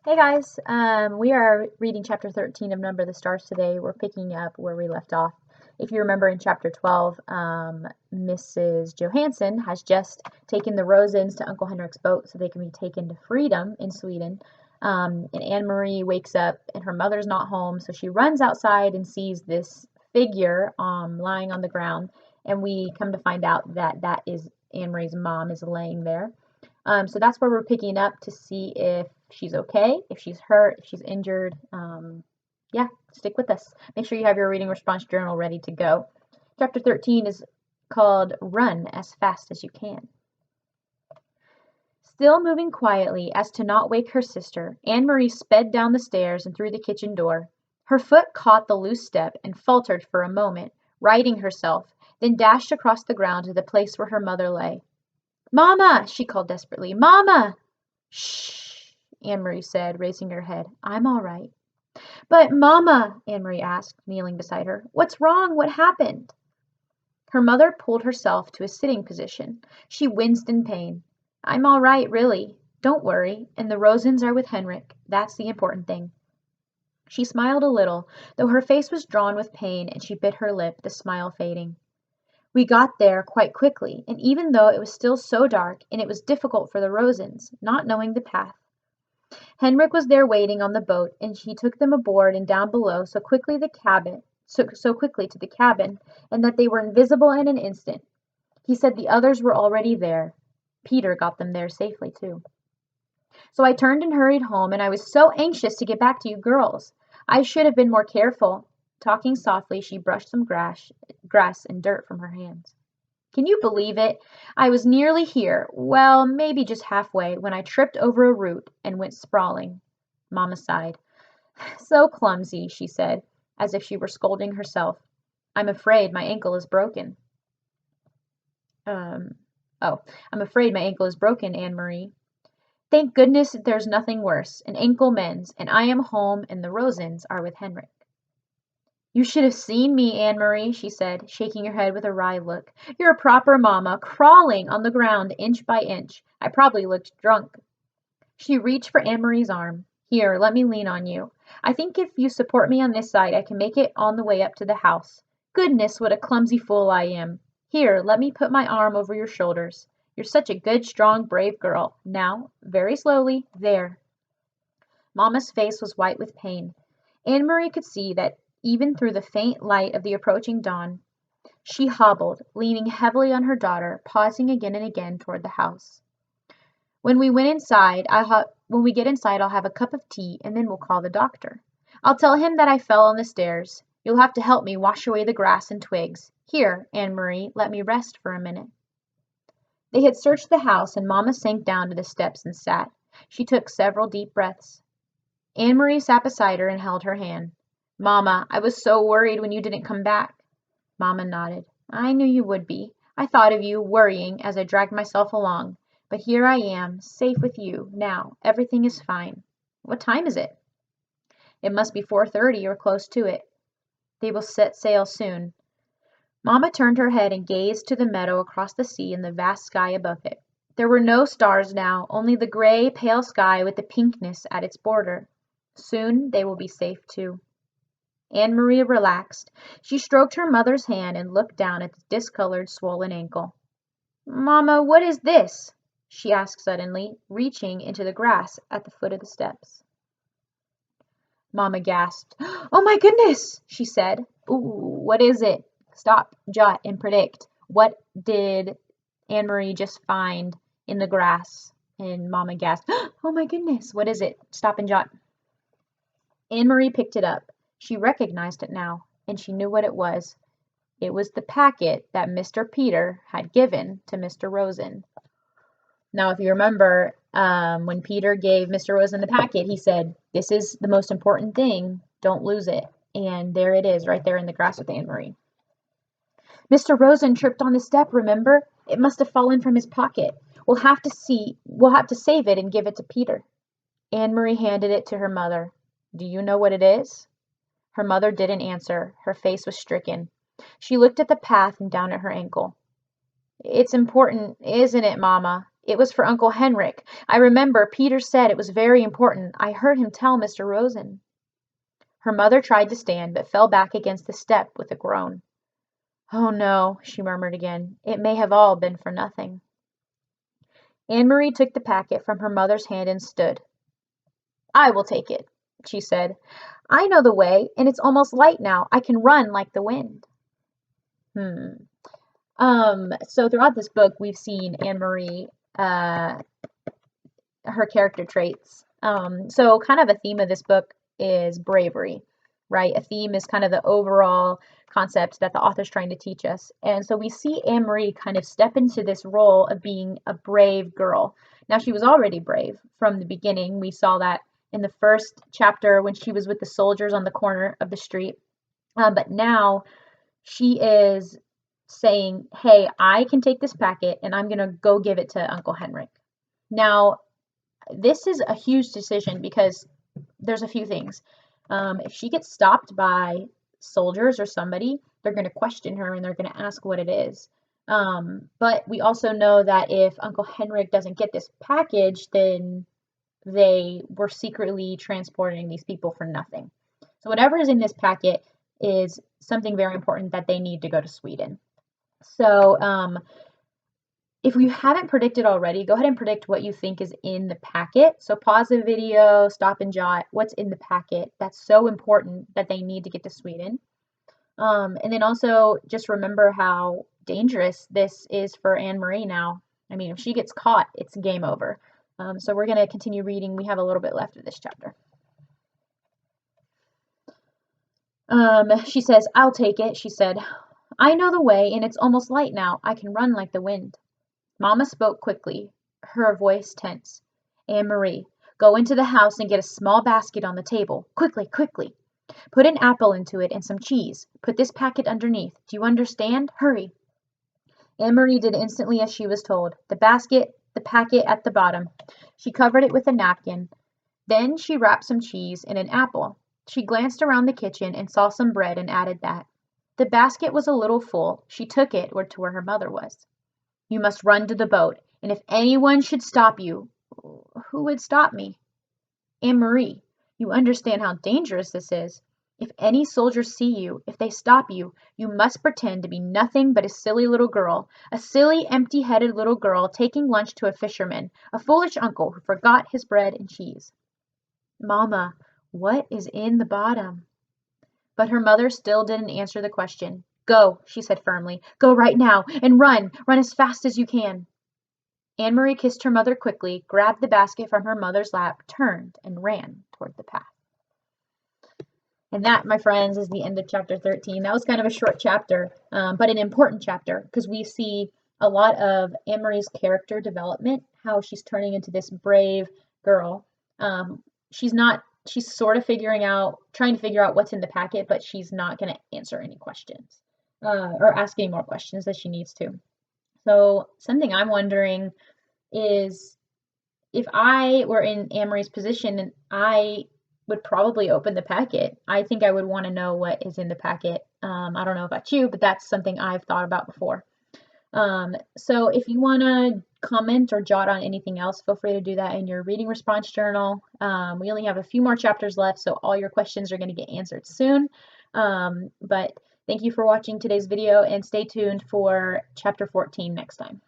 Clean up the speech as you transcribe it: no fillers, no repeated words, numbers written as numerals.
Hey guys, we are reading chapter 13 of Number the Stars today. We're picking up where we left off. If you remember in chapter 12, Mrs. Johansson has just taken the Rosens to Uncle Henrik's boat so they can be taken to freedom in Sweden. And Anne Marie wakes up and her mother's not home, so she runs outside and sees this figure lying on the ground. And we come to find out that that is Anne Marie's mom is laying there. So that's where we're picking up to see if she's okay, if she's hurt, if she's injured. Yeah, stick with us. Make sure you have your reading response journal ready to go. Chapter 13 is called Run as Fast as You Can. Still moving quietly as to not wake her sister, Anne Marie sped down the stairs and through the kitchen door. Her foot caught the loose step and faltered for a moment, righting herself, then dashed across the ground to the place where her mother lay. "Mamma!" she called desperately. "Mamma!" "Shh!" Anne Marie said, raising her head. "I'm all right." "But, Mamma," Anne Marie asked, kneeling beside her, "what's wrong? What happened?" Her mother pulled herself to a sitting position. She winced in pain. "I'm all right, really. Don't worry, and the Rosens are with Henrik. That's the important thing." She smiled a little, though her face was drawn with pain and she bit her lip, the smile fading. We got there quite quickly, and even though it was still so dark, and it was difficult for the Rosens, not knowing the path. Henrik was there waiting on the boat, and he took them aboard and down below so quickly to the cabin, and that they were invisible in an instant. He said the others were already there. Peter got them there safely, too. So I turned and hurried home, and I was so anxious to get back to you girls. I should have been more careful. Talking softly, she brushed some grass and dirt from her hands. Can you believe it? I was nearly here, well, maybe just halfway, when I tripped over a root and went sprawling. Mamma sighed. So clumsy, she said, as if she were scolding herself. I'm afraid my ankle is broken. I'm afraid my ankle is broken, Anne Marie. Thank goodness there's nothing worse. An ankle mends, and I am home, and the Rosens are with Henrik. You should have seen me, Anne Marie, she said, shaking her head with a wry look. You're a proper mamma, crawling on the ground inch by inch. I probably looked drunk. She reached for Anne Marie's arm. Here, let me lean on you. I think if you support me on this side, I can make it on the way up to the house. Goodness, what a clumsy fool I am. Here, let me put my arm over your shoulders. You're such a good, strong, brave girl. Now, very slowly, there. Mamma's face was white with pain. Anne Marie could see that even through the faint light of the approaching dawn. She hobbled, leaning heavily on her daughter, pausing again and again toward the house. When we get inside, I'll have a cup of tea, and then we'll call the doctor. I'll tell him that I fell on the stairs. You'll have to help me wash away the grass and twigs. Here, Anne Marie, let me rest for a minute. They had searched the house, and Mamma sank down to the steps and sat. She took several deep breaths. Anne Marie sat beside her and held her hand. Mamma, I was so worried when you didn't come back. Mamma nodded. I knew you would be. I thought of you, worrying, as I dragged myself along. But here I am, safe with you. Now, everything is fine. What time is it? It must be 4:30 or close to it. They will set sail soon. Mamma turned her head and gazed to the meadow across the sea and the vast sky above it. There were no stars now, only the gray, pale sky with the pinkness at its border. Soon they will be safe, too. Anne Marie relaxed. She stroked her mother's hand and looked down at the discolored, swollen ankle. Mamma, what is this? She asked suddenly, reaching into the grass at the foot of the steps. Mamma gasped. Oh my goodness, she said. Ooh, what is it? Stop, jot, and predict. What did Anne Marie just find in the grass? And Mamma gasped. Oh my goodness, what is it? Stop and jot. Anne Marie picked it up. She recognized it now, and she knew what it was. It was the packet that Mr. Peter had given to Mr. Rosen. Now, if you remember, when Peter gave Mr. Rosen the packet, he said, this is the most important thing. Don't lose it. And there it is, right there in the grass with Anne Marie. Mr. Rosen tripped on the step, remember? It must have fallen from his pocket. We'll have to save it and give it to Peter. Anne Marie handed it to her mother. Do you know what it is? Her mother didn't answer. Her face was stricken. She looked at the path and down at her ankle. It's important, isn't it, Mamma? It was for Uncle Henrik. I remember Peter said it was very important. I heard him tell Mr. Rosen." Her mother tried to stand, but fell back against the step with a groan. "Oh no," she murmured again. "It may have all been for nothing." Anne-Marie took the packet from her mother's hand and stood. "I will take it," she said. "I know the way, and it's almost light now. I can run like the wind." So throughout this book, we've seen Anne-Marie, her character traits. So kind of a theme of this book is bravery, right? A theme is kind of the overall concept that the author's trying to teach us. And so we see Anne-Marie kind of step into this role of being a brave girl. Now, she was already brave from the beginning. We saw that in the first chapter when she was with the soldiers on the corner of the street. But now she is saying, "Hey, I can take this packet and I'm going to go give it to Uncle Henrik." Now, this is a huge decision because there's a few things. If she gets stopped by soldiers or somebody, they're going to question her and they're going to ask what it is. But we also know that if Uncle Henrik doesn't get this package, then they were secretly transporting these people for nothing. So whatever is in this packet is something very important that they need to go to Sweden. So if you haven't predicted already, go ahead and predict what you think is in the packet. So pause the video, stop and jot what's in the packet. That's so important that they need to get to Sweden. And then also just remember how dangerous this is for Anne-Marie now. I mean, if she gets caught, it's game over. So we're going to continue reading. We have a little bit left of this chapter. She says, "I'll take it," she said. "I know the way, and it's almost light now. I can run like the wind." Mamma spoke quickly, her voice tense. "Anne-Marie, go into the house and get a small basket on the table. Quickly, quickly. Put an apple into it and some cheese. Put this packet underneath. Do you understand? Hurry." Anne-Marie did instantly as she was told. The packet at the bottom. She covered it with a napkin. Then she wrapped some cheese in an apple. She glanced around the kitchen and saw some bread and added that. The basket was a little full. She took it to where her mother was. "You must run to the boat, and if anyone should stop you—" "Who would stop me?" "Anne-Marie, you understand how dangerous this is. If any soldiers see you, if they stop you, you must pretend to be nothing but a silly little girl, a silly, empty-headed little girl taking lunch to a fisherman, a foolish uncle who forgot his bread and cheese." "Mamma, what is in the bottom?" But her mother still didn't answer the question. "Go," she said firmly. "Go right now, and run! Run as fast as you can." Anne-Marie kissed her mother quickly, grabbed the basket from her mother's lap, turned, and ran toward the path. And that, my friends, is the end of chapter 13. That was kind of a short chapter, but an important chapter because we see a lot of Anne-Marie's character development, how she's turning into this brave girl. She's sort of trying to figure out what's in the packet, but she's not going to answer any questions or ask any more questions that she needs to. So something I'm wondering is if I were in Anne-Marie's position, and I would probably open the packet. I think I would want to know what is in the packet. I don't know about you, but that's something I've thought about before. So if you want to comment or jot on anything else, feel free to do that in your reading response journal. We only have a few more chapters left, so all your questions are going to get answered soon. But thank you for watching today's video, and stay tuned for chapter 14 next time.